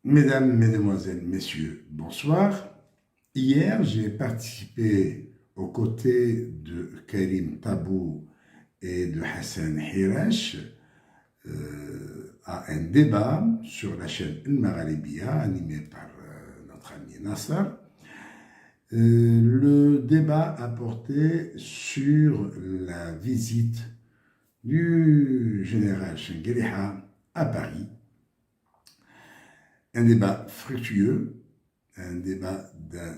Mesdames, Mesdemoiselles, Messieurs, bonsoir. Hier, j'ai participé aux côtés de Karim Tabou et de Hassan Hirash à un débat sur la chaîne El Magharibia animé par notre ami Nasser. Le débat a porté sur la visite du général Chengueliha à Paris. Un débat fructueux, un débat d'un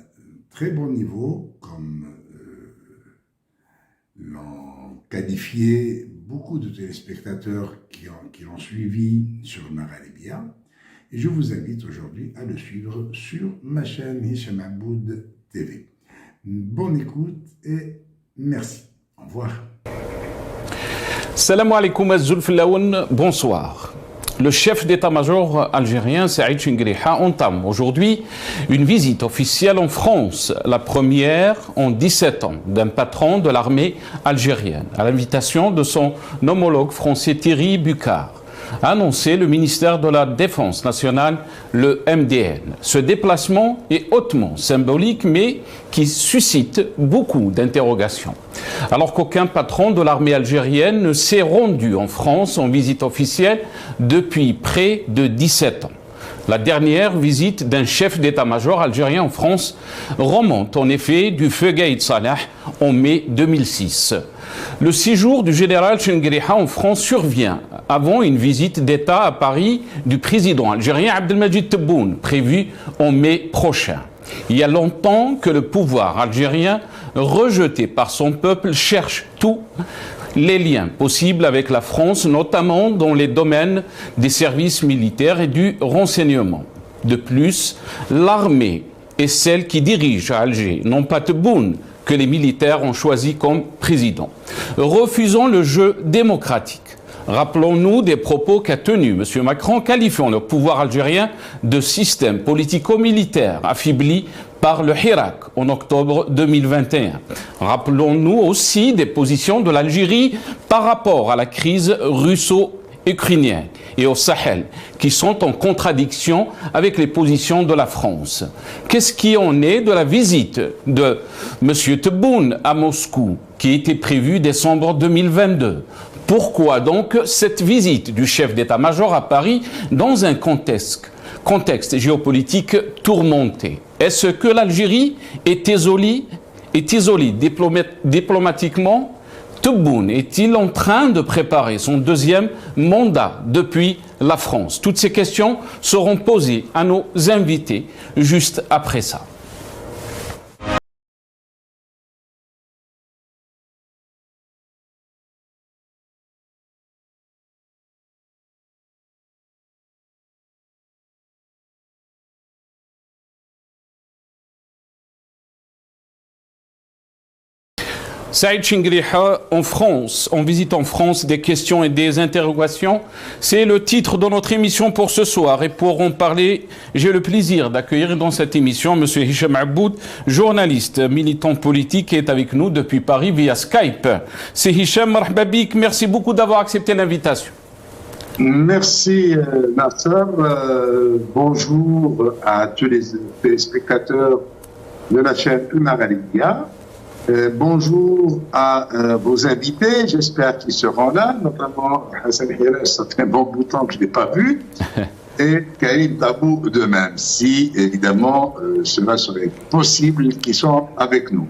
très bon niveau, comme l'ont qualifié beaucoup de téléspectateurs qui l'ont suivi sur Magharibia. Et je vous invite aujourd'hui à le suivre sur ma chaîne Hicham Aboud TV. Bonne écoute et merci. Au revoir. Salam alaikum az-Zulflaoun, bonsoir. Le chef d'état-major algérien, Saïd Chengueliha, entame aujourd'hui une visite officielle en France, la première en 17 ans, d'un patron de l'armée algérienne, à l'invitation de son homologue français Thierry Bucquart, a annoncé le ministère de la Défense nationale, le MDN. Ce déplacement est hautement symbolique, mais qui suscite beaucoup d'interrogations. Alors qu'aucun patron de l'armée algérienne ne s'est rendu en France en visite officielle depuis près de 17 ans. La dernière visite d'un chef d'état-major algérien en France remonte en effet du feu Gaïd Salah en mai 2006. Le séjour du général Chengueliha en France survient avant une visite d'État à Paris du président algérien Abdelmadjid Tebboune, prévue en mai prochain. Il y a longtemps que le pouvoir algérien, rejeté par son peuple, cherche tous les liens possibles avec la France, notamment dans les domaines des services militaires et du renseignement. De plus, l'armée est celle qui dirige à Alger, non pas Tebboune, que les militaires ont choisi comme président. Refusons le jeu démocratique. Rappelons-nous des propos qu'a tenus M. Macron qualifiant le pouvoir algérien de système politico-militaire affaibli par le Hirak en octobre 2021. Rappelons-nous aussi des positions de l'Algérie par rapport à la crise russo-ukrainienne et au Sahel, qui sont en contradiction avec les positions de la France. Qu'est-ce qui en est de la visite de M. Tebboune à Moscou, qui était prévue décembre 2022 ? Pourquoi donc cette visite du chef d'état-major à Paris dans un contexte géopolitique tourmenté? Est-ce que l'Algérie est isolée diplomatiquement? Tebboune est-il en train de préparer son deuxième mandat depuis la France? Toutes ces questions seront posées à nos invités juste après ça. Saïd Chengueliha en France, en visite en France, des questions et des interrogations. C'est le titre de notre émission pour ce soir. Et pour en parler, j'ai le plaisir d'accueillir dans cette émission M. Hicham Aboud, journaliste, militant politique, qui est avec nous depuis Paris via Skype. C'est Hicham, marhaba bik, merci beaucoup d'avoir accepté l'invitation. Merci Nasser. Bonjour à tous les téléspectateurs de la chaîne El Magharibia. Bonjour à vos invités, j'espère qu'ils seront là, notamment Hassan Hirash, ça fait un bon bout de temps que je ne l'ai pas vu, et Karim Tabou de même, si évidemment cela serait possible qu'ils soient avec nous.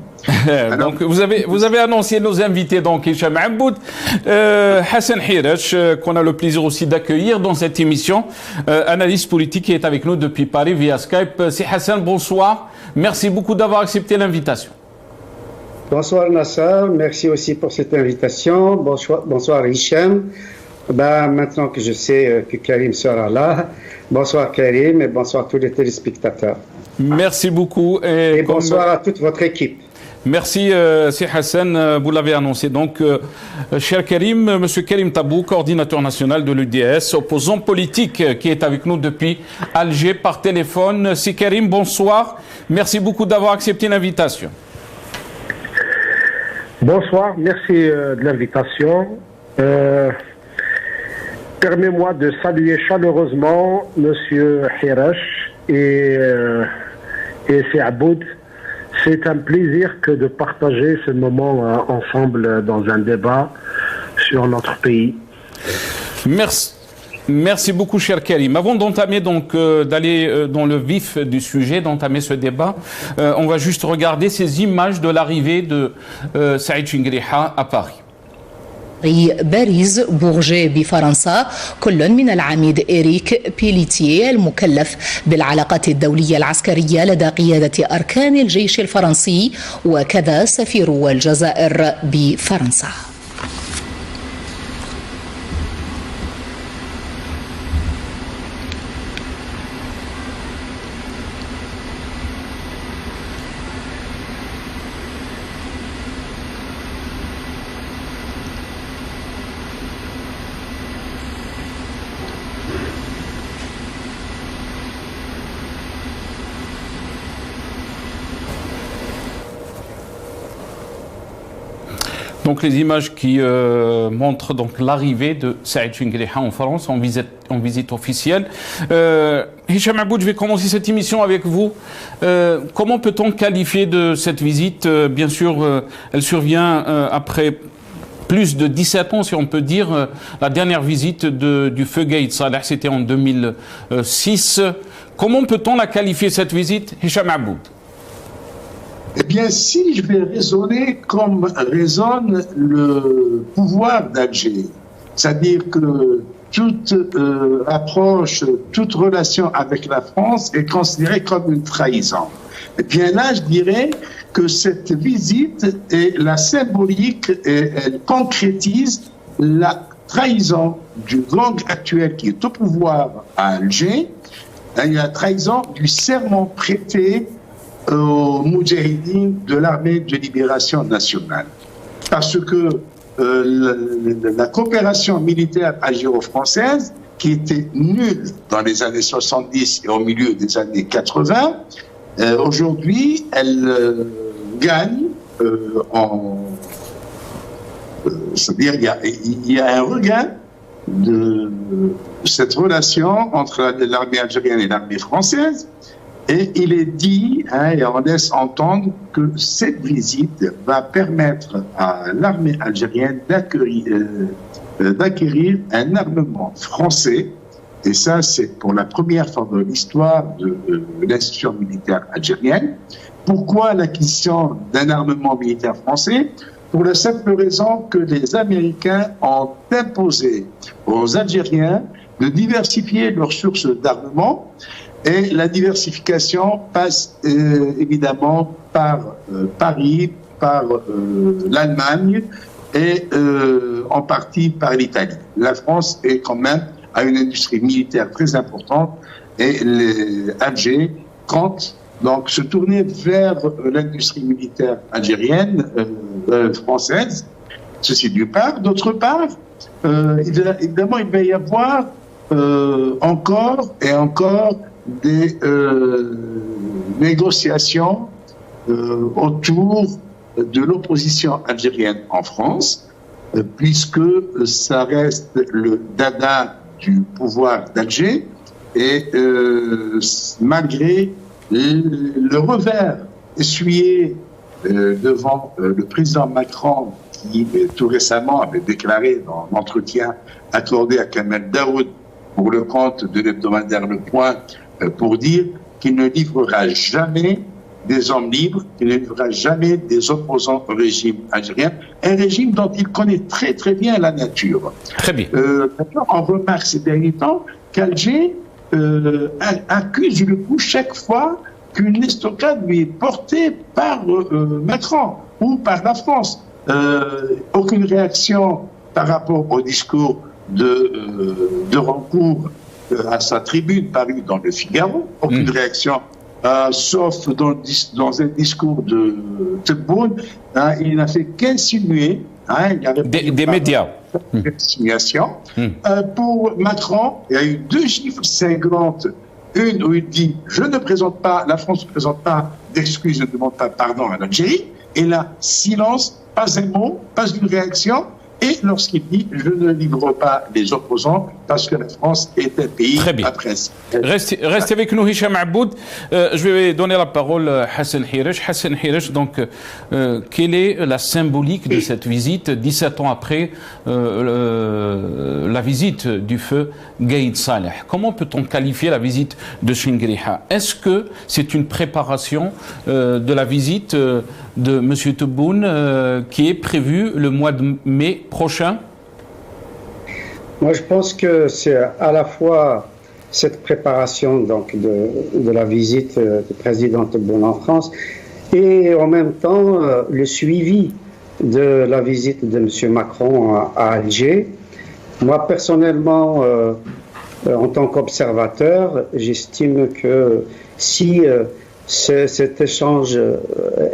Alors, donc vous avez annoncé nos invités, donc Hicham Aboud, Hassan Hirash, qu'on a le plaisir aussi d'accueillir dans cette émission, analyste politique qui est avec nous depuis Paris via Skype. C'est Hassan, bonsoir, merci beaucoup d'avoir accepté l'invitation. Bonsoir Nasser, merci aussi pour cette invitation. Bonsoir Hicham. Maintenant que je sais que Karim sera là, bonsoir Karim et bonsoir tous les téléspectateurs. Merci beaucoup. Et bonsoir à toute votre équipe. Merci, c'est Hassan, vous l'avez annoncé. Donc, cher Karim, M. Karim Tabou, coordinateur national de l'UDS, opposant politique qui est avec nous depuis Alger par téléphone. C'est Karim, bonsoir. Merci beaucoup d'avoir accepté l'invitation. Bonsoir, merci de l'invitation. Permets-moi de saluer chaleureusement Monsieur Hirash et Saboud. C'est un plaisir que de partager ce moment ensemble dans un débat sur notre pays. Merci beaucoup, cher Karim. Avant d'entamer d'aller dans le vif du sujet, d'entamer ce débat, on va juste regarder ces images de l'arrivée de Saïd Chinguiriha à Paris. باريس بورجيه بفرنسا كل من العميد إريك بيليتيه المكلف بالعلاقات الدولية العسكرية لدى قيادة أركان الجيش الفرنسي وكذا سفير الجزائر بفرنسا. Donc les images qui montrent donc l'arrivée de Saïd Chinguiriha en France en visite officielle. Hicham Aboud, je vais commencer cette émission avec vous. Comment peut-on qualifier de cette visite? Bien sûr, elle survient après plus de 17 ans, si on peut dire. La dernière visite du feu Gaïd Salah, c'était en 2006. Comment peut-on la qualifier, cette visite, Hicham Aboud? Eh bien, si je vais raisonner comme raisonne le pouvoir d'Alger, c'est-à-dire que toute approche, toute relation avec la France est considérée comme une trahison. Eh bien là, je dirais que cette visite est la symbolique et elle concrétise la trahison du gang actuel qui est au pouvoir à Alger, et la trahison du serment prêté aux Moudjahidines de l'armée de libération nationale. Parce que la coopération militaire algéro-française, qui était nulle dans les années 70 et au milieu des années 80, aujourd'hui, elle gagne c'est-à-dire il y a un regain de cette relation entre l'armée algérienne et l'armée française. Et il est dit, et on laisse entendre que cette visite va permettre à l'armée algérienne d'acquérir un armement français. Et ça, c'est pour la première fois dans l'histoire de l'institution militaire algérienne. Pourquoi l'acquisition d'un armement militaire français? Pour la simple raison que les Américains ont imposé aux Algériens de diversifier leurs sources d'armement. Et la diversification passe évidemment par Paris, par l'Allemagne et en partie par l'Italie. La France est quand même a une industrie militaire très importante et Alger compte donc se tourner vers l'industrie militaire algérienne, française. Ceci d'une part. D'autre part, évidemment, il va y avoir encore et encore des négociations autour de l'opposition algérienne en France, puisque ça reste le dada du pouvoir d'Alger, et malgré le revers essuyé devant le président Macron, qui tout récemment avait déclaré dans l'entretien accordé à Kamel Daoud pour le compte de l'hebdomadaire Le Point, pour dire qu'il ne livrera jamais des hommes libres, qu'il ne livrera jamais des opposants au régime algérien, un régime dont il connaît très très bien la nature. Très bien. On remarque ces derniers temps qu'Alger accuse le coup chaque fois qu'une estocade lui est portée par Macron ou par la France. Aucune réaction par rapport au discours de Rancourt à sa tribune parue dans le Figaro, aucune réaction, sauf dans un discours de Tebboune, il n'a fait qu'insinuer, des médias. Insinuation. Pour Macron, il y a eu deux chiffres cinglantes. Une où il dit « Je ne présente pas, la France ne présente pas d'excuses, je ne demande pas pardon à l'Algérie », et là, silence, pas un mot, pas une réaction. et lorsqu'il dit « je ne livre pas les opposants parce que la France est un pays à presse ». Restez avec nous, Hicham Aboud. Je vais donner la parole à Hassan Hiresh. Hassan Hiresh, donc, quelle est la symbolique de cette visite 17 ans après la visite du feu Gaïd Saleh? Comment peut-on qualifier la visite de Chinguiriha? Est-ce que c'est une préparation de la visite de M. Tebboune qui est prévue le mois de mai prochain? Moi, je pense que c'est à la fois cette préparation donc, de la visite du président Tebboune en France et en même temps le suivi de la visite de M. Macron à Alger. Moi, personnellement, en tant qu'observateur, j'estime que si cet échange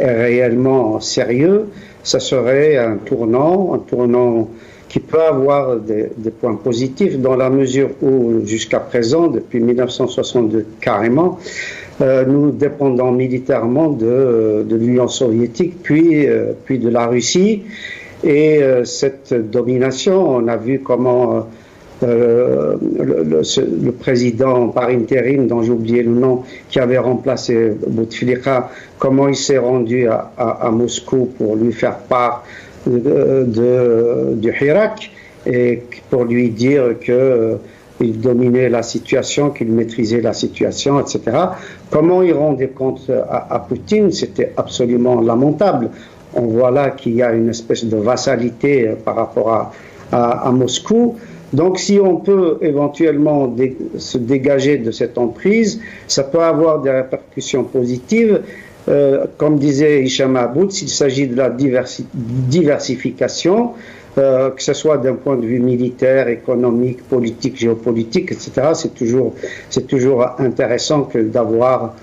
est réellement sérieux, ça serait un tournant qui peut avoir des points positifs dans la mesure où, jusqu'à présent, depuis 1962 carrément, nous dépendons militairement de l'Union soviétique, puis de la Russie. Et cette domination, on a vu comment le président par intérim, dont j'ai oublié le nom, qui avait remplacé Bouteflika, comment il s'est rendu à Moscou pour lui faire part du Hirak et pour lui dire qu'il dominait la situation, qu'il maîtrisait la situation, etc. Comment il rendait compte à Poutine, c'était absolument lamentable. On voit là qu'il y a une espèce de vassalité par rapport à Moscou. Donc si on peut éventuellement se dégager de cette emprise, ça peut avoir des répercussions positives. Comme disait Hicham Aboud, s'il s'agit de la diversification, que ce soit d'un point de vue militaire, économique, politique, géopolitique, etc., c'est toujours intéressant que d'avoir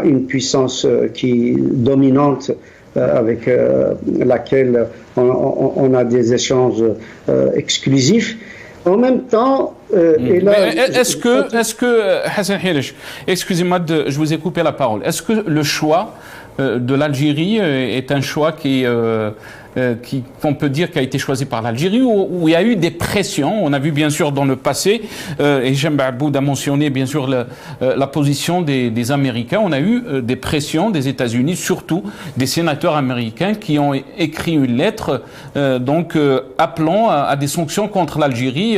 une puissance dominante avec laquelle on a des échanges exclusifs. En même temps, est-ce que Hassan Hiresh, excusez-moi, je vous ai coupé la parole. Est-ce que le choix de l'Algérie est un choix qu'on peut dire qui a été choisi par l'Algérie, où il y a eu des pressions? On a vu bien sûr dans le passé, et Hicham Aboud a mentionné bien sûr la position des Américains. On a eu des pressions des États-Unis, surtout des sénateurs américains qui ont écrit une lettre appelant à des sanctions contre l'Algérie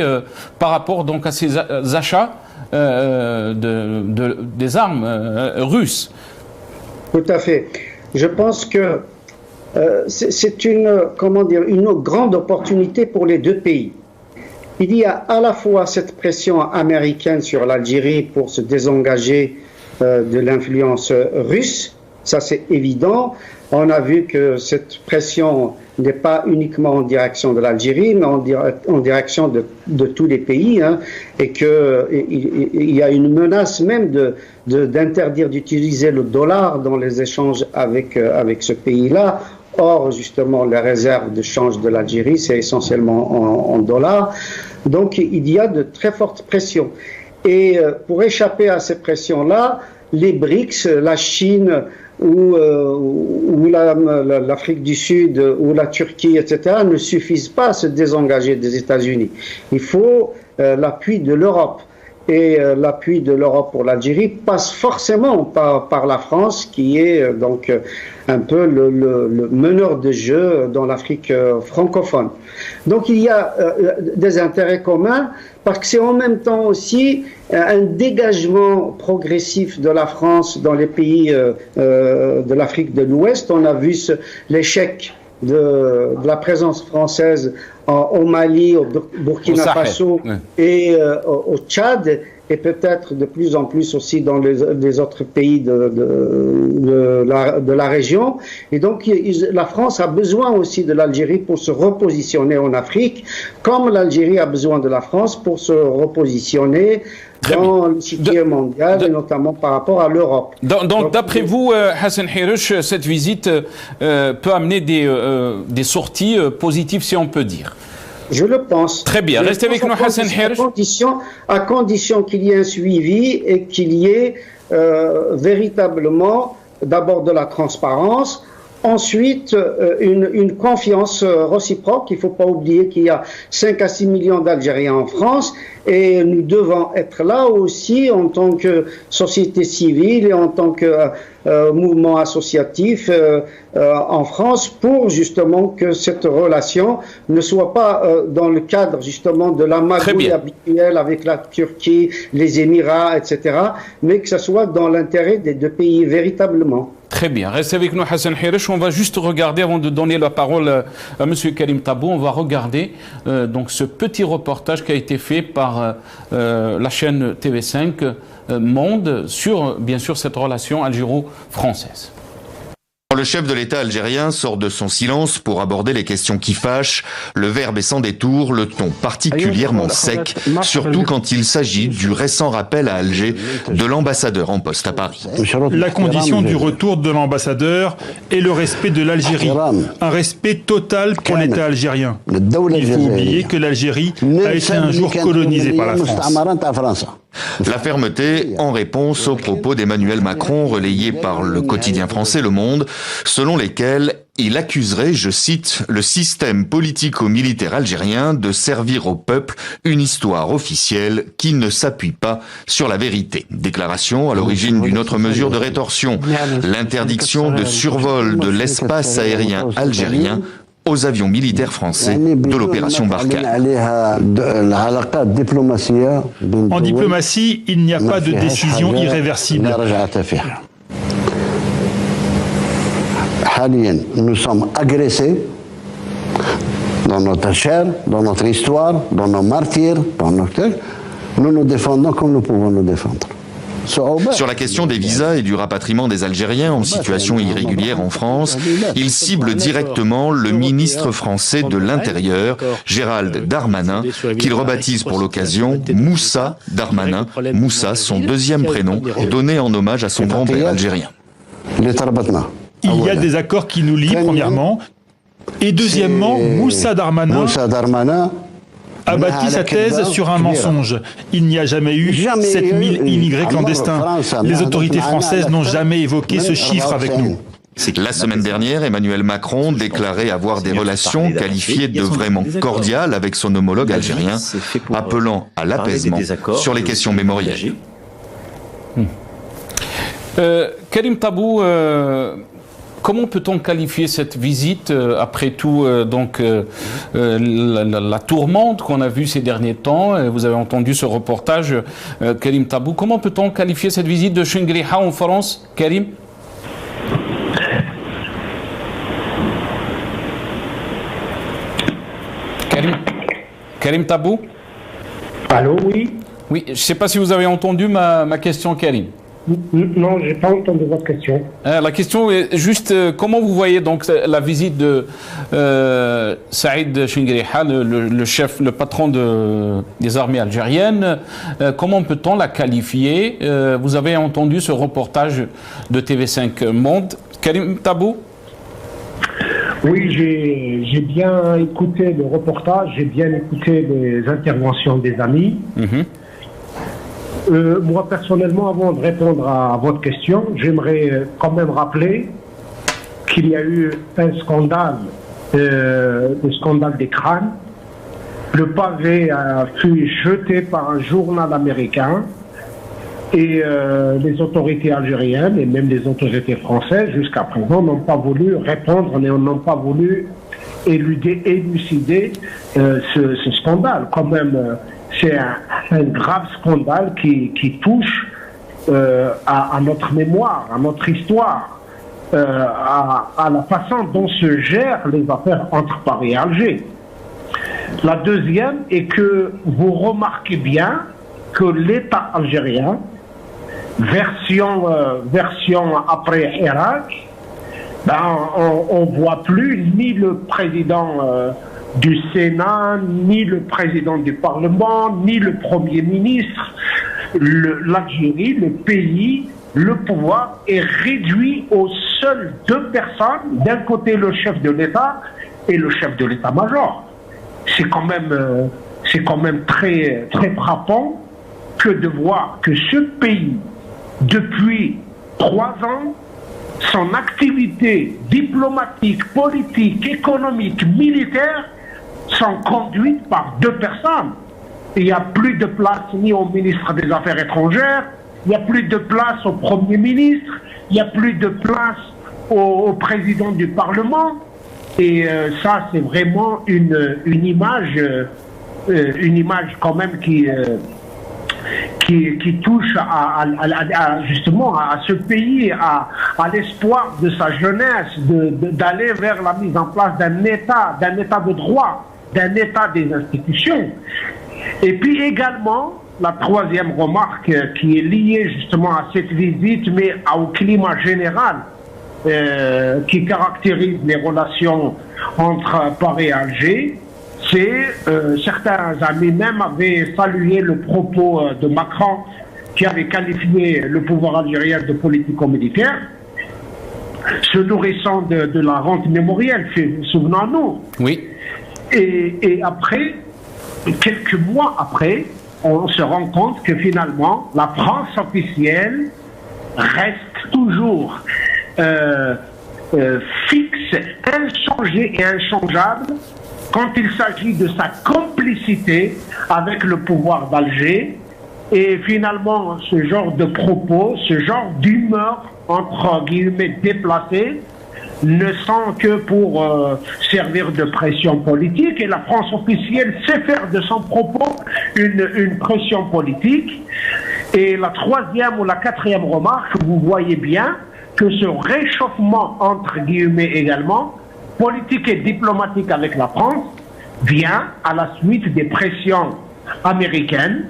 par rapport donc à ces achats des armes russes. Tout à fait. Je pense que c'est une grande opportunité pour les deux pays. Il y a à la fois cette pression américaine sur l'Algérie pour se désengager de l'influence russe, ça c'est évident. On a vu que cette pression n'est pas uniquement en direction de l'Algérie, mais en direction de tous les pays, hein, et qu'il y a une menace même d'interdire d'utiliser le dollar dans les échanges avec ce pays-là. Or, justement, les réserves de change de l'Algérie, c'est essentiellement en dollars. Donc, il y a de très fortes pressions. Et pour échapper à ces pressions-là, les BRICS, la Chine ou l'Afrique du Sud ou la Turquie, etc., ne suffisent pas à se désengager des États-Unis. Il faut l'appui de l'Europe. Et l'appui de l'Europe pour l'Algérie passe forcément par la France, qui est donc un peu le meneur de jeu dans l'Afrique francophone. Donc il y a des intérêts communs, parce que c'est en même temps aussi un dégagement progressif de la France dans les pays de l'Afrique de l'Ouest. On a vu l'échec de la présence française au Mali, au Burkina Faso et au Tchad, et peut-être de plus en plus aussi dans les autres pays de la région. Et donc la France a besoin aussi de l'Algérie pour se repositionner en Afrique, comme l'Algérie a besoin de la France pour se repositionner dans l'échiquier mondial, et notamment par rapport à l'Europe. Donc d'après vous, Hassan Hiresh, cette visite peut amener des sorties positives, si on peut dire? Je le pense. Très bien. Restez avec nous, Hassan Hiresh. À condition qu'il y ait un suivi et qu'il y ait véritablement d'abord de la transparence, ensuite une confiance réciproque. Il ne faut pas oublier qu'il y a 5 à 6 millions d'Algériens en France et nous devons être là aussi en tant que société civile et en tant que mouvement associatif en France pour justement que cette relation ne soit pas dans le cadre justement de la magouille habituelle avec la Turquie, les Émirats, etc., mais que ce soit dans l'intérêt des deux pays véritablement. Très bien. Restez avec nous, Hassan Hiresh. On va juste regarder, avant de donner la parole à M. Karim Tabou, on va regarder donc ce petit reportage qui a été fait par la chaîne TV5 Monde sur, bien sûr, cette relation algéro-française. Quand le chef de l'État algérien sort de son silence pour aborder les questions qui fâchent, le verbe est sans détour, le ton particulièrement sec, surtout quand il s'agit du récent rappel à Alger de l'ambassadeur en poste à Paris. La condition du retour de l'ambassadeur est le respect de l'Algérie, un respect total pour l'État algérien. Il faut oublier que l'Algérie a été un jour colonisée par la France. La fermeté en réponse aux propos d'Emmanuel Macron relayés par le quotidien français Le Monde, selon lesquels il accuserait, je cite, le système politico-militaire algérien de servir au peuple une histoire officielle qui ne s'appuie pas sur la vérité. Déclaration à l'origine d'une autre mesure de rétorsion, l'interdiction de survol de l'espace aérien algérien aux avions militaires français de l'opération Barkhane. En diplomatie, il n'y a pas de décision irréversible. Nous sommes agressés dans notre chair, dans notre histoire, dans nos martyrs, nous nous défendons comme nous pouvons nous défendre. Sur la question des visas et du rapatriement des Algériens en situation irrégulière en France, il cible directement le ministre français de l'Intérieur, Gérald Darmanin, qu'il rebaptise pour l'occasion Moussa Darmanin, Moussa, son deuxième prénom, donné en hommage à son grand-père algérien. Il y a des accords qui nous lient, premièrement, et deuxièmement, Moussa Darmanin a bâti sa thèse sur un mensonge. Il n'y a jamais eu 7000 immigrés clandestins. Les autorités françaises n'ont jamais évoqué ce chiffre avec nous. La semaine dernière, Emmanuel Macron déclarait avoir des relations qualifiées de vraiment cordiales avec son homologue algérien, appelant à l'apaisement sur les questions mémorielles. Karim Tabou, comment peut-on qualifier cette visite, après tout, la tourmente qu'on a vue ces derniers temps? Vous avez entendu ce reportage, Karim Tabou. Comment peut-on qualifier cette visite de Shingriha en France, Karim? Karim Tabou? Allô, oui. Oui, je ne sais pas si vous avez entendu ma question, Karim. Non, je n'ai pas entendu votre question. La question est juste, comment vous voyez donc la visite de Saïd Shingriha, le chef, le patron des armées algériennes? Comment peut-on la qualifier? Vous avez entendu ce reportage de TV5 Monde. Karim Tabou? Oui, j'ai bien écouté le reportage, j'ai bien écouté les interventions des amis. Moi, personnellement, avant de répondre à votre question, j'aimerais quand même rappeler qu'il y a eu un scandale, le scandale des crânes. Le pavé a fut jeté par un journal américain et les autorités algériennes et même les autorités françaises, jusqu'à présent, n'ont pas voulu répondre, n'ont pas voulu élucider ce scandale. Quand même, c'est un grave scandale qui touche à notre mémoire, à notre histoire, à la façon dont se gèrent les affaires entre Paris et Alger. La deuxième est que vous remarquez bien que l'État algérien, version après Irak, on ne voit plus ni le président du Sénat, ni le président du Parlement, ni le Premier ministre. L'Algérie, le pays, le pouvoir est réduit aux seules deux personnes, d'un côté le chef de l'État et le chef de l'état-major. C'est quand même très, très frappant que de voir que ce pays, depuis 3 ans, son activité diplomatique, politique, économique, militaire sont conduites par 2 personnes. Il n'y a plus de place ni au ministre des Affaires étrangères, il n'y a plus de place au Premier ministre, il n'y a plus de place au président du Parlement. Et ça, c'est vraiment une image quand même qui touche justement à ce pays, à l'espoir de sa jeunesse, d'aller vers la mise en place d'un État de droit, d'un État des institutions. Et puis également, la troisième remarque qui est liée justement à cette visite, mais au climat général qui caractérise les relations entre Paris et Alger, c'est certains amis même avaient salué le propos de Macron qui avait qualifié le pouvoir algérien de politico-militaire, se nourrissant de la rente mémorielle, souvenons-nous. Oui. Et après, quelques mois après, on se rend compte que finalement, la France officielle reste toujours fixe, inchangée et inchangeable quand il s'agit de sa complicité avec le pouvoir d'Alger. Et finalement, ce genre de propos, ce genre d'humeur, entre guillemets, déplacée, ne sont que pour servir de pression politique. Et la France officielle sait faire de son propos une pression politique. Et la troisième ou la quatrième remarque, vous voyez bien que ce réchauffement, entre guillemets également, politique et diplomatique avec la France, vient à la suite des pressions américaines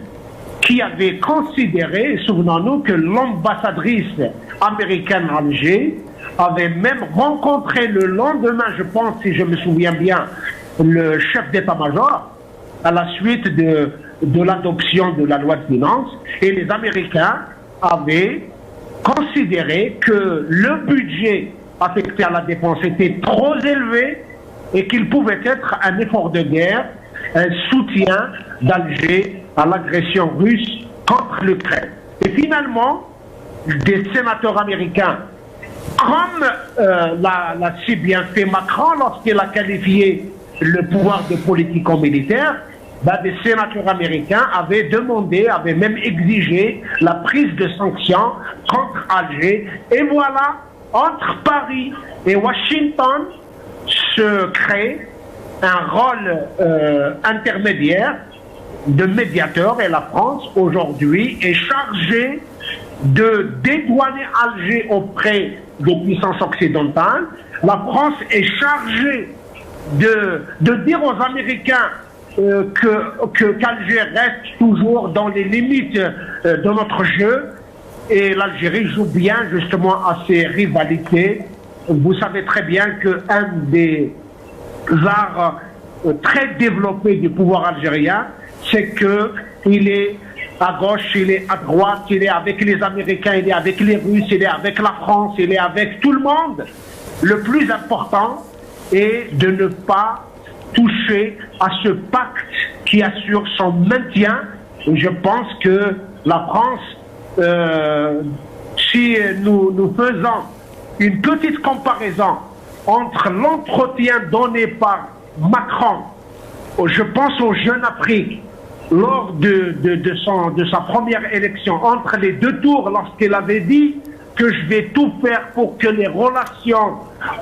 qui avaient considéré, souvenons-nous, que l'ambassadrice américaine à Alger avait même rencontré le lendemain, je pense, si je me souviens bien, le chef d'état-major à la suite de l'adoption de la loi de finances, et les Américains avaient considéré que le budget affecté à la défense était trop élevé et qu'il pouvait être un effort de guerre, un soutien d'Alger à l'agression russe contre l'Ukraine. Et finalement, des sénateurs américains, comme l'a si bien fait Macron lorsqu'il a qualifié le pouvoir de politico-militaire, des sénateurs américains avaient demandé, avaient même exigé la prise de sanctions contre Alger. Et voilà, entre Paris et Washington se crée un rôle intermédiaire de médiateur, et la France aujourd'hui est chargée de dédouaner Alger auprès des puissances occidentales. La France est chargée de dire aux Américains qu'Alger reste toujours dans les limites de notre jeu, et l'Algérie joue bien justement à ces rivalités. Vous savez très bien qu'un des arts très développés du pouvoir algérien, c'est qu'il est à gauche, il est à droite, il est avec les Américains, il est avec les Russes, il est avec la France, il est avec tout le monde. Le plus important est de ne pas toucher à ce pacte qui assure son maintien. Et je pense que la France, si nous faisons une petite comparaison entre l'entretien donné par Macron, je pense aux Jeunes Afrique, lors de sa première élection, entre les deux tours, lorsqu'il avait dit que je vais tout faire pour que les relations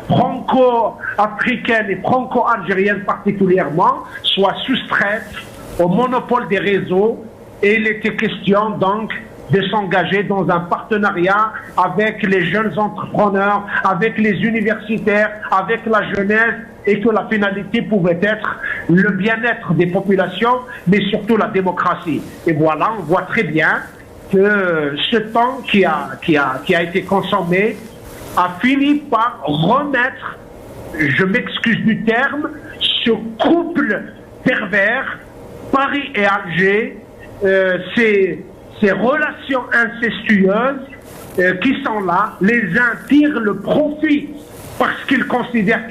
franco-africaines et franco-algériennes particulièrement soient soustraites au monopole des réseaux, et il était question donc de s'engager dans un partenariat avec les jeunes entrepreneurs, avec les universitaires, avec la jeunesse, et que la finalité pouvait être le bien-être des populations, mais surtout la démocratie. Et voilà, on voit très bien que ce temps qui a été consommé a fini par remettre, je m'excuse du terme, ce couple pervers, Paris et Alger, ces relations incestueuses qui sont là. Les uns tirent le profit parce qu'ils considèrent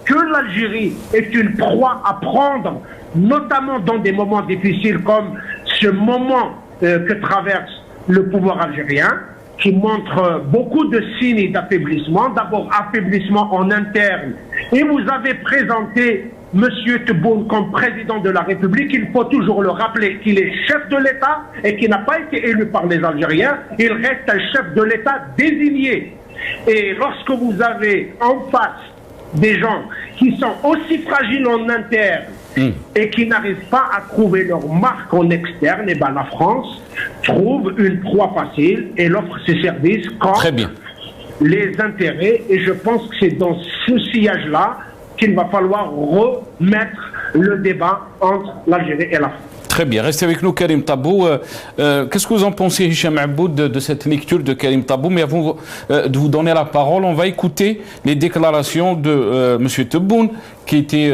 que l'Algérie est une proie à prendre, notamment dans des moments difficiles comme ce moment que traverse le pouvoir algérien. qui montre beaucoup de signes d'affaiblissement. D'abord, affaiblissement en interne. Et vous avez présenté M. Tebboune comme président de la République. Il faut toujours le rappeler qu'il est chef de l'État et qu'il n'a pas été élu par les Algériens. Il reste un chef de l'État désigné. Et lorsque vous avez en face des gens qui sont aussi fragiles en interne et qui n'arrivent pas à trouver leur marque en externe, et ben la France trouve une proie facile et l'offre ses services quand les intérêts. Et je pense que c'est dans ce sillage-là qu'il va falloir remettre le débat entre l'Algérie et la France. Très bien. Restez avec nous, Karim Tabou. Qu'est-ce que vous en pensez, Hicham Aboud, de cette lecture de Karim Tabou? Mais avant de vous donner la parole, on va écouter les déclarations de M. Tebboune, qui étaient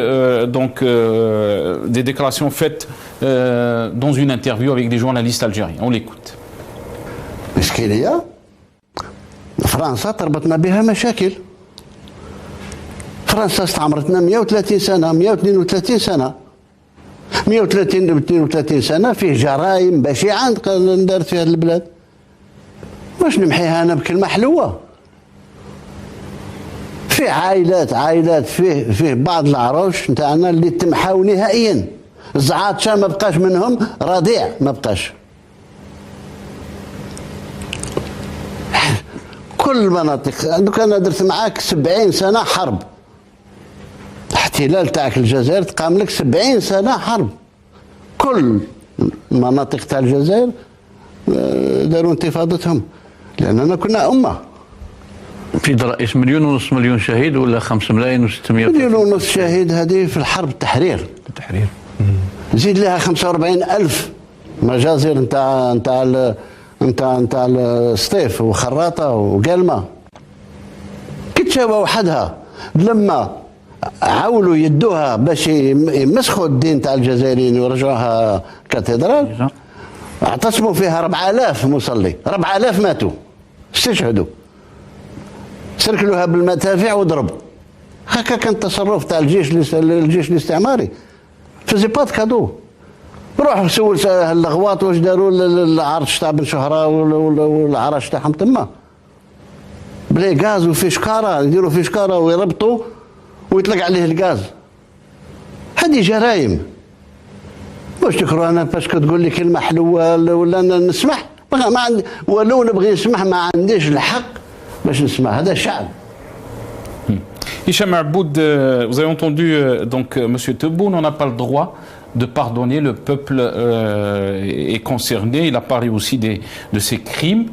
des déclarations faites dans une interview avec des journalistes algériens. On l'écoute. إشكالية فرنسا تربطنا بها مشاكل. فرنسا استعمرتنا 130 سنة 132 سنة 132 سنة فيه جرائم بشعة ندارت في هذه البلاد. واش نمحيها أنا بكلمة حلوة؟ فيه عائلات فيه بعض العروش نتاعنا اللي تمحاو نهائيا. الزعاطشة ما بقاش منهم رضيع ما بقاش. كل المناطق دوك أنا درت معاك 70 سنة حرب. الاحتلال تاعك الجزائر تقام لك 70 سنة حرب. كل المناطق تاع الجزائر داروا انتفاضتهم لأننا كنا أمة. في رئيس 1.5 مليون شهيد ولا 5 ملايين و600 1.5 شهيد هذه في الحرب التحرير. زيد لها 45,000 مجازر نتاع السطيف وخراطة وقلمة. كي تشاوى وحدها لما عاولوا يدوها باش يمسخوا الدين تاع الجزائريين ويرجعوها كاتدرال، اعتصموا فيها 4,000 مصلي، 4,000 ماتوا استشهدوا، سركلوها بالمدافع وضرب. هكا كان التصرف تاع الجيش الاستعماري. فزي با كادو. روح سول اللغواط واش داروا العرش تاع بن شهره والعرش تاعهم تما بلي غاز وفي شكاره، يديروا في شكاره ويربطوا ويطلق عليه الغاز. هذه جرائم. واش تكرهوا انا باسكو تقول لي كلمه حلوه ولا انا نسمح؟ ما عندي، ولو نبغي نسمح ما عنديش الحق باش نسمح. هذا الشعب. Hicham Aboud, vous avez entendu donc M. Tebboune, on n'a pas le droit de pardonner, le peuple est concerné, il a parlé aussi de ces crimes.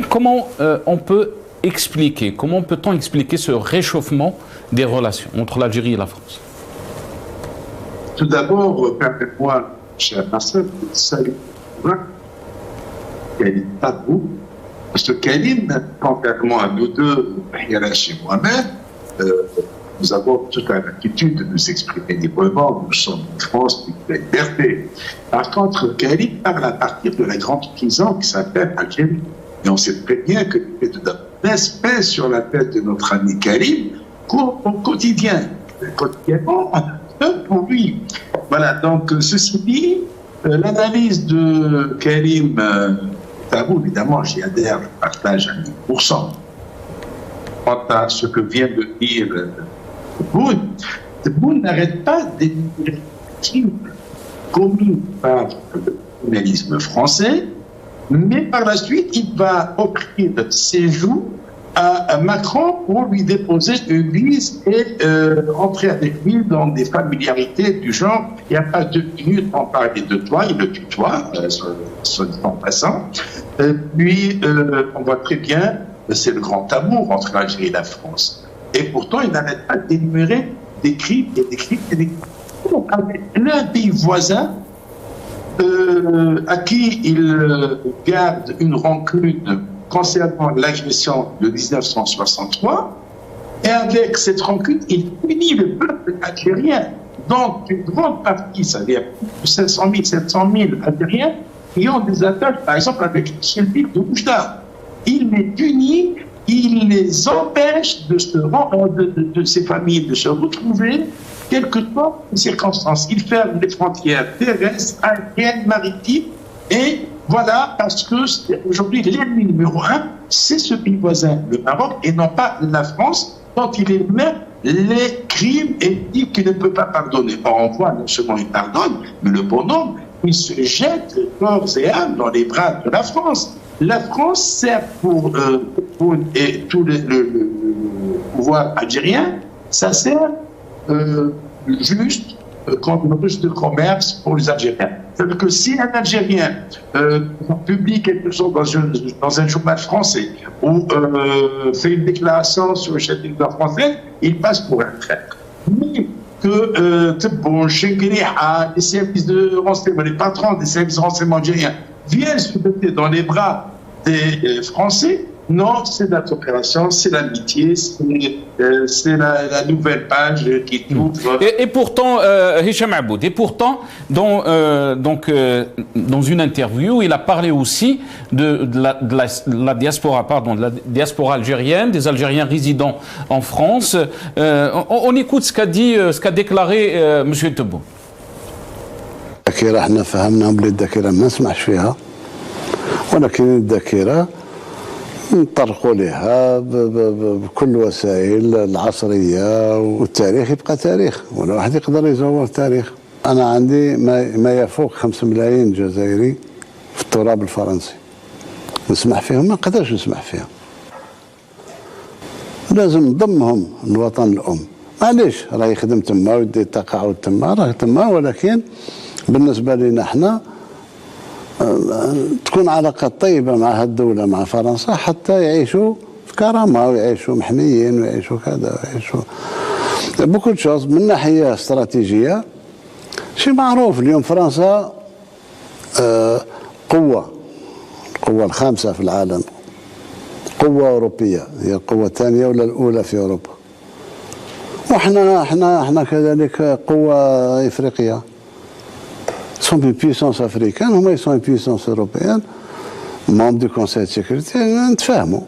Comment on peut expliquer, comment peut-on expliquer ce réchauffement des relations entre l'Algérie et la France? Tout d'abord, permettez-moi, cher Nasser, de saluer Karim Tabou, parce que Karim, contrairement à nous deux, Hierash et moi-même, nous avons toute l'habitude de nous exprimer librement. Nous sommes en France de liberté. Par contre, Karim parle à partir de la grande prison qui s'appelle Algérie. Et on sait très bien que l'effet de Damas pèse sur la tête de notre ami Karim au quotidien. Quotidiennement, pour lui. Voilà, donc ceci dit, l'analyse de Karim Tabou, évidemment, j'y adhère, je partage à 1000%. Quant à ce que vient de dire Tebboune n'arrête pas d'énumérer les crimes commis par le colonialisme français, mais par la suite, il va offrir ses joues à Macron pour lui déposer une liste et entrer avec lui dans des familiarités du genre il n'y a pas 2 minutes pour parler de toi, il le tutoie, soit dit en passant. Puis, on voit très bien, c'est le grand amour entre l'Algérie et la France. Et pourtant, il n'arrête pas d'énumérer des crimes et des crimes et des crimes. Avec l'un pays voisin à qui il garde une rancune concernant l'agression de 1963, et avec cette rancune, il punit le peuple algérien. Donc, une grande partie, c'est-à-dire 500 000, 700 000 Algériens, qui ont des attaques, par exemple, avec Chelbik de Oujda. Il les punit, il les empêche de ces familles de se retrouver, quelles que soient les circonstances. Il ferme les frontières terrestres, aériennes, maritimes, et Voilà, parce que aujourd'hui, l'ennemi numéro un, c'est ce pays voisin, le Maroc, et non pas la France, dont il émet les crimes et dit qu'il ne peut pas pardonner. Or, on voit, non seulement il pardonne, mais le bonhomme, il se jette corps et âme dans les bras de la France. La France sert pour et tout le pouvoir algérien, ça sert juste comme russe de commerce pour les Algériens. C'est-à-dire que si un Algérien publie quelque chose dans un journal français ou fait une déclaration sur le chef d'État français, il passe pour un traître. Mais que bon, les services de renseignement, les patrons des services de renseignement algériens viennent se jeter dans les bras des Français, non, c'est notre opération, c'est l'amitié, c'est la nouvelle page qui ouvre. Et pourtant, Hicham Aboud, et pourtant, dans une interview, il a parlé aussi de la diaspora, de la diaspora algérienne, des Algériens résidant en France. On écoute ce qu'a déclaré M. Tebboune. الذاكرة احنا فهمناهم بلي الذاكرة ما نسمعش فيها ولكن الذاكرة نطرقوا لها بكل وسائل العصرية والتاريخ يبقى تاريخ ولا واحد يقدر يزور التاريخ. أنا عندي ما يفوق 5 ملايين جزائري في التراب الفرنسي نسمح فيهم ما نقدرش نسمح فيهم. لازم نضمهم الوطن الأم. معليش راه يخدم تما ويدي تقاعد تما راه تما ولكن بالنسبة لنا احنا تكون علاقات طيبة مع هالدولة مع فرنسا حتى يعيشوا في كرامة ويعيشوا محميين ويعيشوا كذا ويعيشوا بكل شوز. من ناحية استراتيجية شيء معروف اليوم فرنسا القوة الخامسة في العالم، قوة أوروبية، هي القوة الثانية ولا الأولى في أوروبا. وإحنا كذلك قوة إفريقية. Ils sont une puissance africaine, هما ils sont une puissance européenne, membres du Conseil de sécurité, نتفاهموا.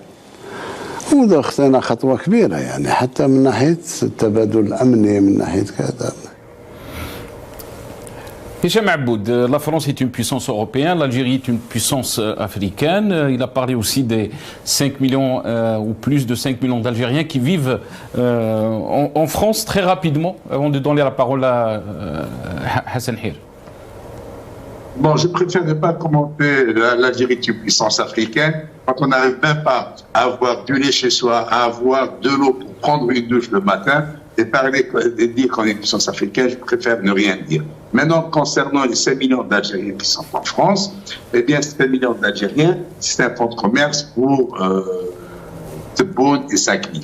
وده خطينا خطوة كبيرة يعني حتى من ناحية التبادل الأمني من ناحية كذا. Hicham Aboud, la France est une puissance européenne, l'Algérie est une puissance africaine. Il a parlé aussi des 5 millions ou plus de 5 millions d'Algériens qui vivent en France très rapidement. Avant de donner la parole à Hassan Hir. Bon, je préfère ne pas commenter l'Algérie est une puissance africaine. Quand on n'arrive même pas à avoir du lait chez soi, à avoir de l'eau pour prendre une douche le matin, et dire qu'on est une puissance africaine, je préfère ne rien dire. Maintenant, concernant les 5 millions d'Algériens qui sont en France, eh bien, 5 millions d'Algériens, c'est un fonds de commerce pour Tebboune et Sakni.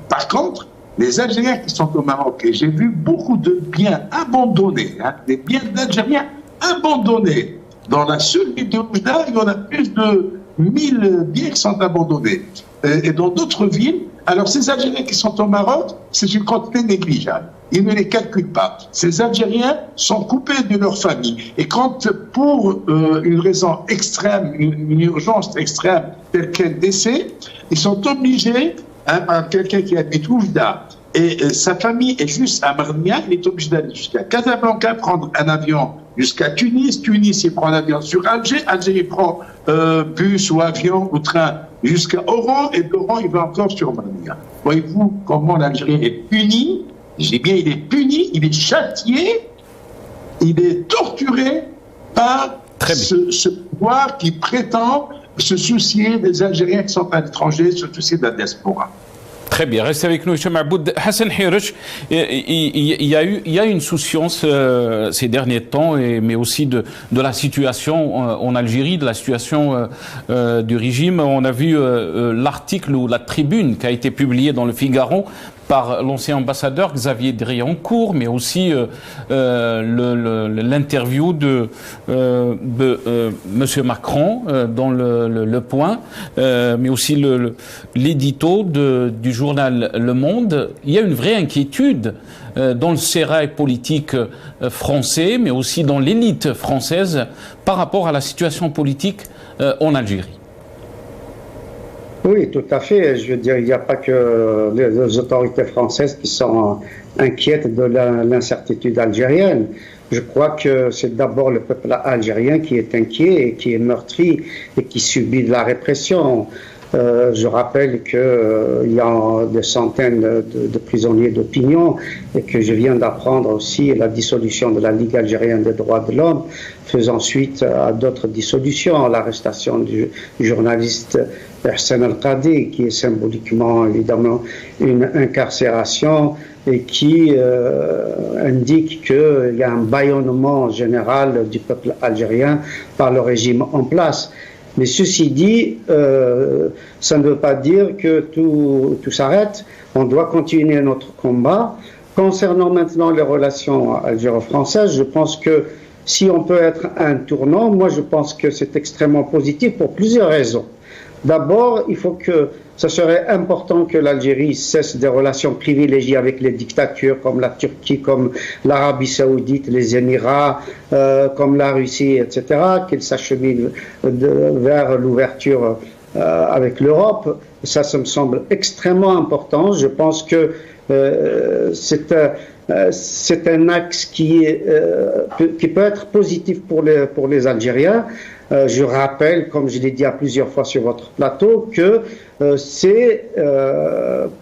Par contre, les Algériens qui sont au Maroc, et j'ai vu beaucoup de biens abandonnés, des biens d'Algériens abandonnés. Dans la seule ville de Oujda, il y en a plus de 1000 biens qui sont abandonnés. Et dans d'autres villes, alors ces Algériens qui sont au Maroc, c'est une quantité négligeable. Ils ne les calculent pas. Ces Algériens sont coupés de leur famille. Et quand, pour une raison extrême, une urgence extrême, telle qu'un décès, ils sont obligés, par quelqu'un qui habite Oujda, et sa famille est juste à Marnia, il est obligé d'aller jusqu'à Casablanca, prendre un avion jusqu'à Tunis. Tunis, il prend un avion sur Alger. Alger, il prend bus ou avion ou train jusqu'à Oran. Et d'Oran, il va encore sur Marnia. Voyez-vous comment l'Algérien est puni? Je dis bien, il est puni, il est châtié, il est torturé par ce pouvoir qui prétend se soucier des Algériens qui sont à l'étranger, se soucier de la diaspora. Très bien, restez avec nous, Hicham Aboud. Hassan Hirish, il y a une souciance ces derniers temps, mais aussi de la situation en Algérie, de la situation du régime. On a vu l'article ou la tribune qui a été publiée dans le Figaro par l'ancien ambassadeur Xavier Driancourt, mais aussi l'interview de M. Macron dans le Point, mais aussi l'édito du journal Le Monde. Il y a une vraie inquiétude dans le sérail politique français, mais aussi dans l'élite française par rapport à la situation politique en Algérie. Oui, tout à fait. Je veux dire, il n'y a pas que les autorités françaises qui sont inquiètes de l'incertitude algérienne. Je crois que c'est d'abord le peuple algérien qui est inquiet et qui est meurtri et qui subit de la répression. Je rappelle qu'il y a des centaines de prisonniers d'opinion et que je viens d'apprendre aussi la dissolution de la Ligue algérienne des droits de l'homme, faisant suite à d'autres dissolutions, l'arrestation du journaliste Hussein Al-Qadi, qui est symboliquement évidemment une incarcération et qui indique qu'il y a un bâillonnement général du peuple algérien par le régime en place. Mais ceci dit, ça ne veut pas dire que tout s'arrête. On doit continuer notre combat. Concernant maintenant les relations algéro-françaises, je pense que si on peut être un tournant, moi je pense que c'est extrêmement positif pour plusieurs raisons. D'abord, il faut que ça serait important que l'Algérie cesse des relations privilégiées avec les dictatures comme la Turquie, comme l'Arabie Saoudite, les Émirats, comme la Russie, etc., qu'elle s'achemine vers l'ouverture avec l'Europe. Ça me semble extrêmement important. Je pense que c'est un axe qui peut être positif pour les Algériens. Je rappelle, comme je l'ai dit à plusieurs fois sur votre plateau, que c'est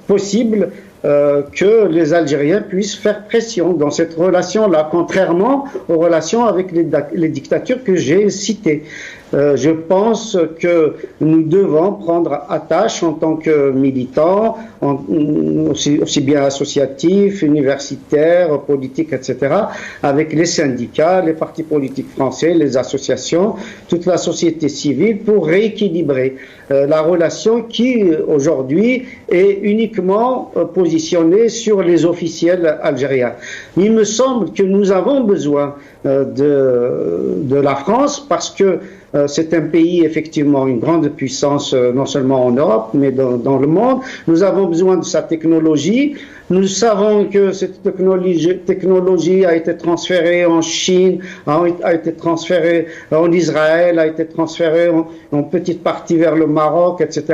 possible que les Algériens puissent faire pression dans cette relation-là, contrairement aux relations avec les dictatures que j'ai citées. Je pense que nous devons prendre attache en tant que militants, aussi bien associatifs, universitaires, politiques, etc., avec les syndicats, les partis politiques français, les associations, toute la société civile pour rééquilibrer la relation qui, aujourd'hui, est uniquement positionnée sur les officiels algériens. Il me semble que nous avons besoin de la France parce que c'est un pays, effectivement, une grande puissance, non seulement en Europe, mais dans le monde. Nous avons besoin de sa technologie. Nous savons que cette technologie a été transférée en Chine, a été transférée en Israël, a été transférée en petite partie vers le Maroc, etc.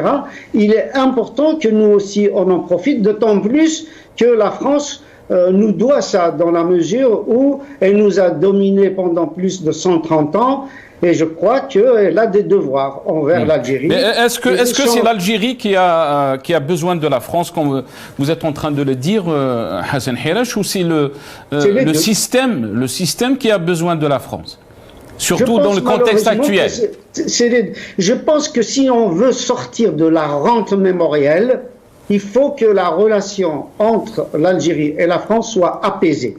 Il est important que nous aussi, on en profite, d'autant plus que la France nous doit ça, dans la mesure où elle nous a dominés pendant plus de 130 ans. Et je crois qu'elle a des devoirs envers l'Algérie. Mais est-ce que c'est l'Algérie qui a besoin de la France, comme vous êtes en train de le dire, Hassan Hirache, ou c'est le système qui a besoin de la France, surtout dans le contexte actuel? Je pense que si on veut sortir de la rente mémorielle, il faut que la relation entre l'Algérie et la France soit apaisée.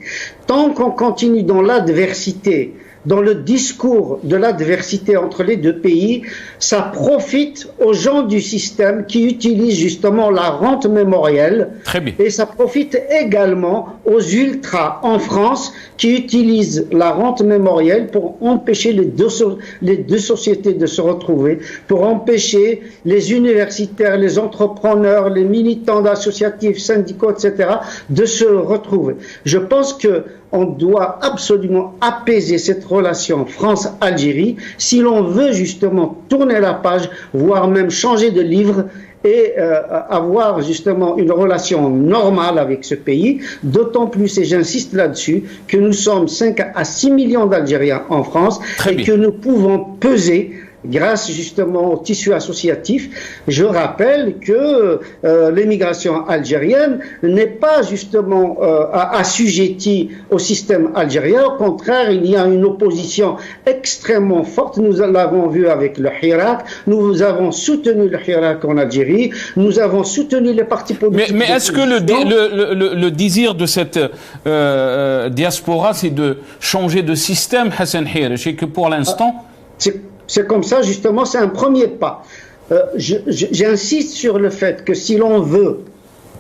Tant qu'on continue dans l'adversité, dans le discours de l'adversité entre les deux pays, ça profite aux gens du système qui utilisent justement la rente mémorielle. Très bien. Et ça profite également aux ultras en France qui utilisent la rente mémorielle pour empêcher les deux sociétés de se retrouver, pour empêcher les universitaires, les entrepreneurs, les militants associatifs, syndicaux, etc., de se retrouver. Je pense que on doit absolument apaiser cette relation France-Algérie si l'on veut justement tourner la page, voire même changer de livre et avoir justement une relation normale avec ce pays, d'autant plus, et j'insiste là-dessus, que nous sommes 5 à 6 millions d'Algériens en France et que nous pouvons peser grâce justement au tissu associatif. Je rappelle que l'émigration algérienne n'est pas justement assujettie au système algérien. Au contraire, il y a une opposition extrêmement forte. Nous l'avons vu avec le Hirak. Nous avons soutenu le Hirak en Algérie. Nous avons soutenu les partis politiques. Mais est-ce que le désir de cette diaspora, c'est de changer de système, Hassan Hirache, et que pour l'instant... C'est comme ça, justement, c'est un premier pas. J'insiste sur le fait que si l'on veut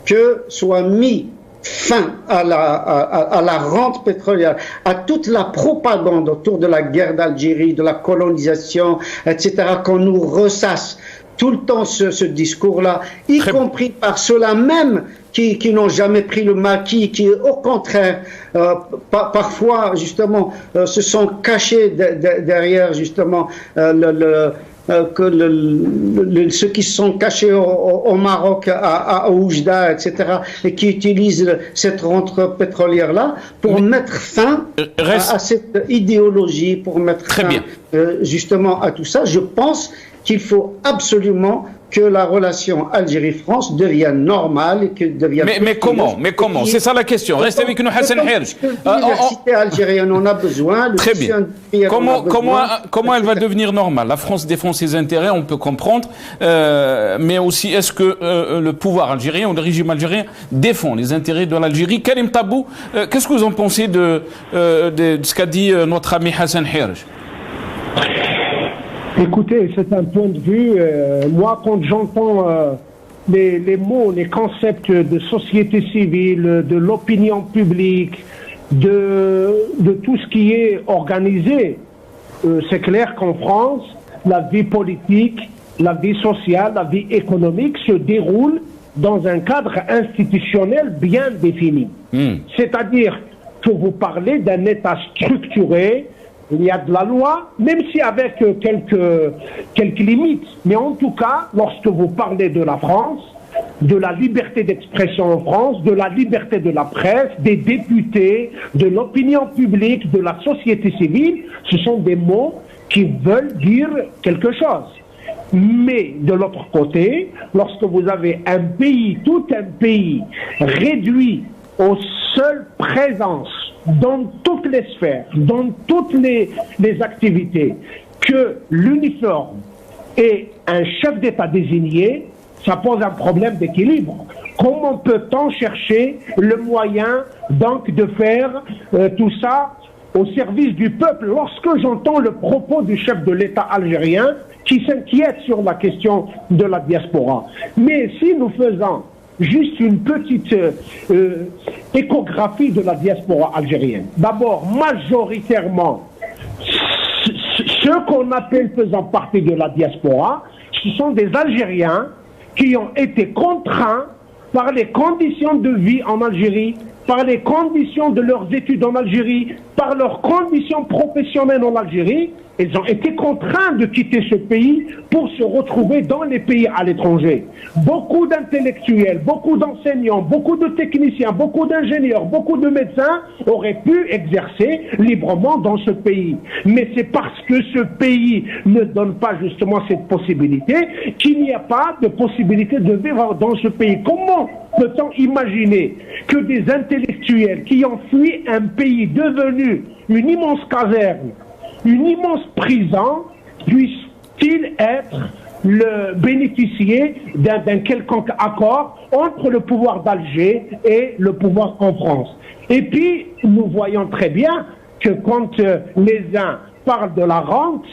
que soit mis fin à la rente pétrolière, à toute la propagande autour de la guerre d'Algérie, de la colonisation, etc., qu'on nous ressasse tout le temps ce discours-là, y compris par ceux-là même qui n'ont jamais pris le maquis, qui au contraire parfois justement se sont cachés derrière justement que ceux qui sont cachés au Maroc, à Oujda, etc., et qui utilisent cette rente pétrolière-là pour mettre fin à cette idéologie, pour mettre fin justement à tout ça. Je pense qu'il faut absolument que la relation Algérie-France devienne normale et que devienne... Mais comment C'est ça la question. Restez avec nous, Hassan Herj. L'université algérienne en a besoin. Très bien. Comment elle va devenir normale? La France défend ses intérêts, on peut comprendre. Mais aussi, est-ce que le pouvoir algérien ou le régime algérien défend les intérêts de l'Algérie? Karim Tabou, qu'est-ce que vous en pensez de ce qu'a dit notre ami Hassan Herj? Écoutez, c'est un point de vue. Moi, quand j'entends les mots, les concepts de société civile, de l'opinion publique, de tout ce qui est organisé, c'est clair qu'en France, la vie politique, la vie sociale, la vie économique se déroule dans un cadre institutionnel bien défini. C'est-à-dire que vous parlez d'un État structuré. Il y a de la loi, même si avec quelques limites. Mais en tout cas, lorsque vous parlez de la France, de la liberté d'expression en France, de la liberté de la presse, des députés, de l'opinion publique, de la société civile, ce sont des mots qui veulent dire quelque chose. Mais de l'autre côté, lorsque vous avez un pays, tout un pays, réduit aux seules présences dans toutes les sphères, dans toutes les activités, que l'uniforme et un chef d'État désigné, ça pose un problème d'équilibre. Comment peut-on chercher le moyen donc de faire tout ça au service du peuple? Lorsque j'entends le propos du chef de l'État algérien qui s'inquiète sur la question de la diaspora. Mais si nous faisons juste une petite échographie de la diaspora algérienne. D'abord, majoritairement, ceux qu'on appelle faisant partie de la diaspora, ce sont des Algériens qui ont été contraints par les conditions de vie en Algérie, par les conditions de leurs études en Algérie, par leurs conditions professionnelles en Algérie. Ils ont été contraints de quitter ce pays pour se retrouver dans les pays à l'étranger. Beaucoup d'intellectuels, beaucoup d'enseignants, beaucoup de techniciens, beaucoup d'ingénieurs, beaucoup de médecins auraient pu exercer librement dans ce pays. Mais c'est parce que ce pays ne donne pas justement cette possibilité qu'il n'y a pas de possibilité de vivre dans ce pays. Comment peut-on imaginer que des intellectuels qui ont fui un pays devenu une immense caserne, une immense prison, puisse-t-il être le bénéficier d'un quelconque accord entre le pouvoir d'Alger et le pouvoir en France? Et puis, nous voyons très bien que quand les uns parlent de la rente,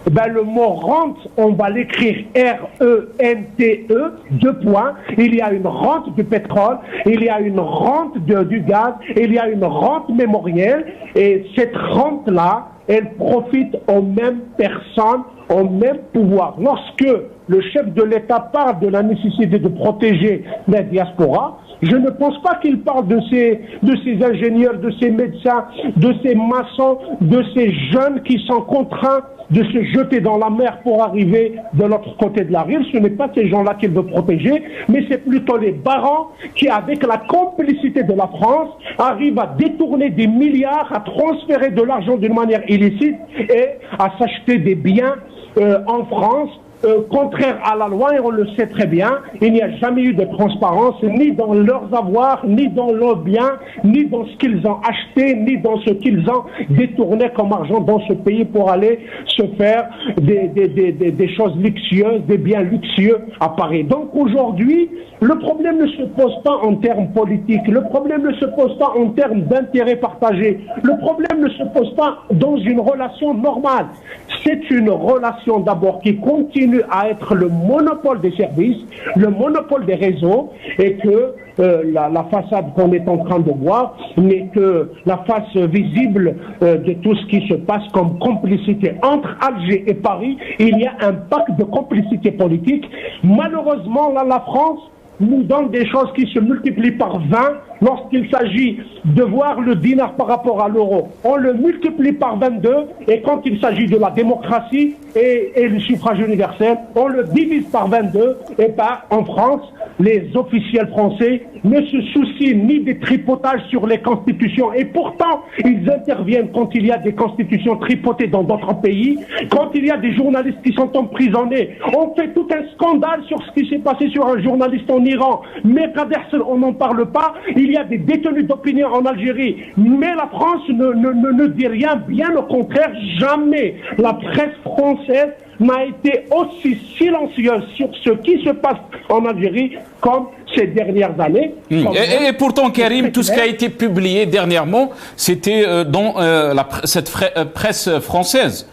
ben le mot rente, on va l'écrire R-E-N-T-E, 2 points. Il y a une rente du pétrole, il y a une rente du gaz, il y a une rente mémorielle, et cette rente-là, elle profite aux mêmes personnes, au même pouvoir. Lorsque le chef de l'État parle de la nécessité de protéger la diaspora, je ne pense pas qu'il parle de ces ingénieurs, de ces médecins, de ces maçons, de ces jeunes qui sont contraints de se jeter dans la mer pour arriver de l'autre côté de la rive. Ce n'est pas ces gens-là qu'il veut protéger, mais c'est plutôt les barons qui, avec la complicité de la France, arrivent à détourner des milliards, à transférer de l'argent d'une manière illicite et à s'acheter des biens en France, contraire à la loi, et on le sait très bien. Il n'y a jamais eu de transparence, ni dans leurs avoirs, ni dans leurs biens, ni dans ce qu'ils ont acheté, ni dans ce qu'ils ont détourné comme argent dans ce pays pour aller se faire des choses luxueuses, des biens luxueux à Paris. Donc aujourd'hui, le problème ne se pose pas en termes politiques, le problème ne se pose pas en termes d'intérêts partagés, le problème ne se pose pas dans une relation normale. C'est une relation d'abord qui continue à être le monopole des services, le monopole des réseaux, et que la façade qu'on est en train de voir n'est que la face visible de tout ce qui se passe comme complicité entre Alger et Paris. Il y a un pacte de complicité politique. Malheureusement, là, la France nous donne des choses qui se multiplient par 20 lorsqu'il s'agit de voir le dinar par rapport à l'euro. On le multiplie par 22 et quand il s'agit de la démocratie et le suffrage universel, on le divise par 22 et en France, les officiels français ne se soucient ni des tripotages sur les constitutions et pourtant ils interviennent quand il y a des constitutions tripotées dans d'autres pays, quand il y a des journalistes qui sont emprisonnés. On fait tout un scandale sur ce qui s'est passé sur un journaliste en Iran, mais on n'en parle pas. Il y a des détenus d'opinion en Algérie, mais la France ne dit rien, bien au contraire, jamais la presse française n'a été aussi silencieuse sur ce qui se passe en Algérie comme ces dernières années. Et pourtant, Karim, tout ce qui a été publié dernièrement, c'était dans cette presse française.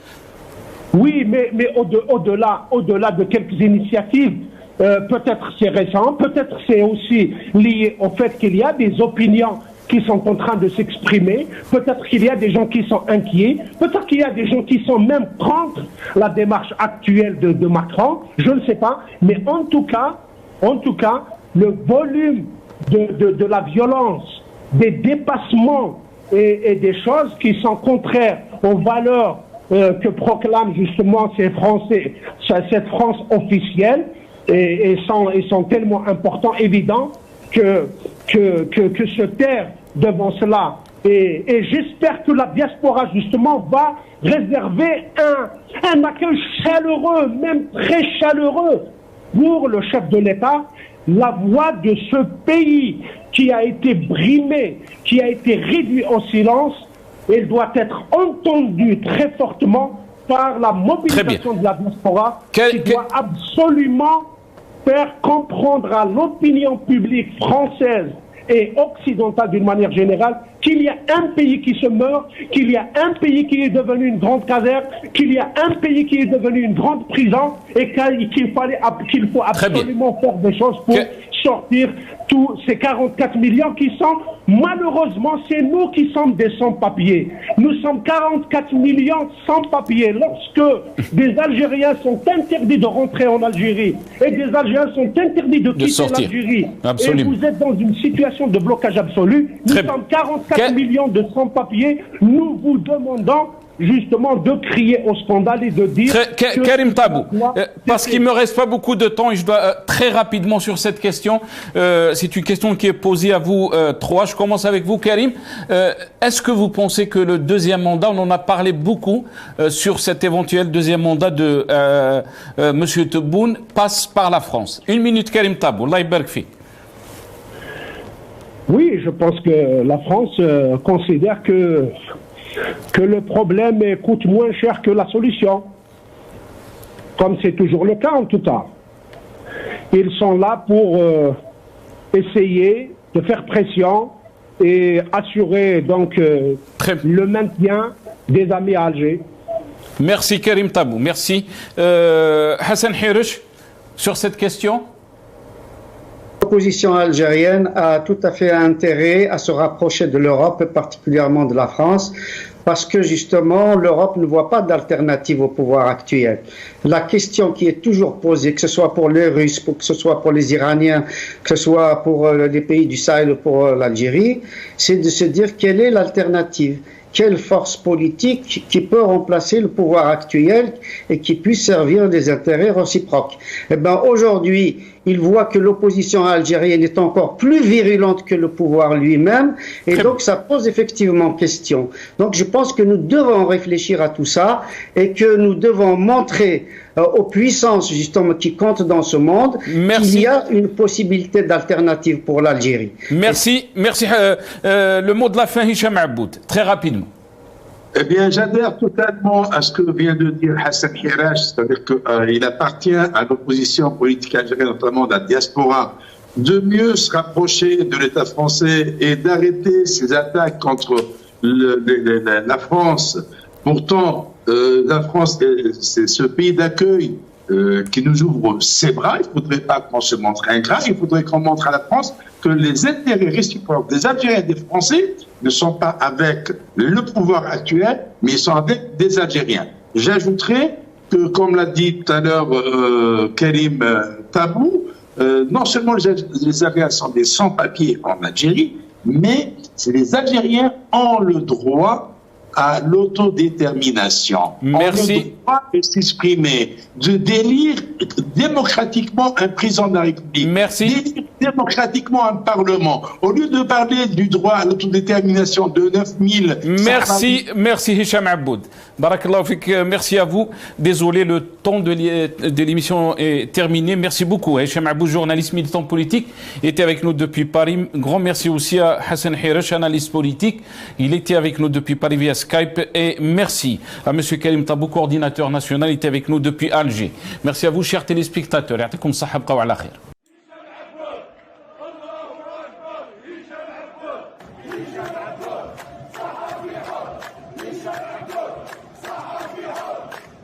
Oui, mais au-delà de quelques initiatives, peut-être c'est récent, peut-être c'est aussi lié au fait qu'il y a des opinions qui sont en train de s'exprimer, peut-être qu'il y a des gens qui sont inquiets, peut-être qu'il y a des gens qui sont même contre la démarche actuelle de Macron, je ne sais pas, mais en tout cas, le volume de la violence, des dépassements et des choses qui sont contraires aux valeurs que proclament justement ces Français, cette France officielle, et sont tellement importants, évidents, que se taire devant cela. Et j'espère que la diaspora, justement, va réserver un accueil chaleureux, même très chaleureux, pour le chef de l'État, la voix de ce pays qui a été brimé, qui a été réduit au silence, elle doit être entendue très fortement par la mobilisation de la diaspora, qui doit absolument faire comprendre à l'opinion publique française et occidentale d'une manière générale qu'il y a un pays qui se meurt, qu'il y a un pays qui est devenu une grande caserne, qu'il y a un pays qui est devenu une grande prison et qu'il faut absolument faire des choses pour sortir tous ces 44 millions qui sont, malheureusement, c'est nous qui sommes des sans-papiers. Nous sommes 44 millions sans-papiers. Lorsque des Algériens sont interdits de rentrer en Algérie et des Algériens sont interdits de quitter l'Algérie, et vous êtes dans une situation de blocage absolu, nous sommes 44 millions de sans-papiers, nous vous demandons justement de crier au scandale et de dire... Karim Tabou, parce qu'il ne me reste pas beaucoup de temps et je dois très rapidement sur cette question, c'est une question qui est posée à vous trois, je commence avec vous Karim, est-ce que vous pensez que le deuxième mandat, on en a parlé beaucoup sur cet éventuel deuxième mandat de M. Tebboune, passe par la France? Une minute Karim Tabou, Allah ybarak fik. Oui, je pense que la France considère que le problème coûte moins cher que la solution, comme c'est toujours le cas en tout cas. Ils sont là pour essayer de faire pression et assurer donc le maintien des amis à Alger. Merci Karim Tabou, merci. Hassan Hiresh, sur cette question? L'opposition algérienne a tout à fait intérêt à se rapprocher de l'Europe, particulièrement de la France, parce que justement l'Europe ne voit pas d'alternative au pouvoir actuel. La question qui est toujours posée, que ce soit pour les Russes, que ce soit pour les Iraniens, que ce soit pour les pays du Sahel ou pour l'Algérie, c'est de se dire quelle est l'alternative. Quelle force politique qui peut remplacer le pouvoir actuel et qui puisse servir des intérêts réciproques. Eh bien, aujourd'hui, il voit que l'opposition algérienne est encore plus virulente que le pouvoir lui-même, et donc ça pose effectivement question. Donc je pense que nous devons réfléchir à tout ça, et que nous devons montrer aux puissances justement qui comptent dans ce monde qu'il y a une possibilité d'alternative pour l'Algérie. Merci, merci. Le mot de la fin, Hicham Aboud, très rapidement. Eh bien, j'adhère totalement à ce que vient de dire Hassan Hiresh, c'est-à-dire qu'il appartient à l'opposition politique algérienne, notamment de la diaspora, de mieux se rapprocher de l'État français et d'arrêter ces attaques contre la France. Pourtant, la France, c'est ce pays d'accueil qui nous ouvre ses bras. Il ne faudrait pas qu'on se montre ingrat, il faudrait qu'on montre à la France que les intérêts réciproques des Algériens et des Français ne sont pas avec le pouvoir actuel, mais ils sont avec des Algériens. J'ajouterai que, comme l'a dit tout à l'heure Karim Tabou, non seulement les Algériens sont des sans-papiers en Algérie, mais les Algériens ont le droit à l'autodétermination. Merci. On a le droit de s'exprimer, de d'élire démocratiquement un président de la République. Merci. D'élire démocratiquement un parlement. Au lieu de parler du droit à l'autodétermination de 9000... Merci Hicham Aboud. Barakallahu fik, merci à vous. Désolé, le temps de l'émission est terminé. Merci beaucoup. Hicham Aboud, journaliste militant politique, était avec nous depuis Paris. Grand merci aussi à Hassan Hiresh, analyste politique. Il était avec nous depuis Paris via Skype. Et merci à M. Karim Tabou, coordinateur national, il était avec nous depuis Alger. Merci à vous, chers téléspectateurs. Ya'tikum sahha, bqaw ala khair.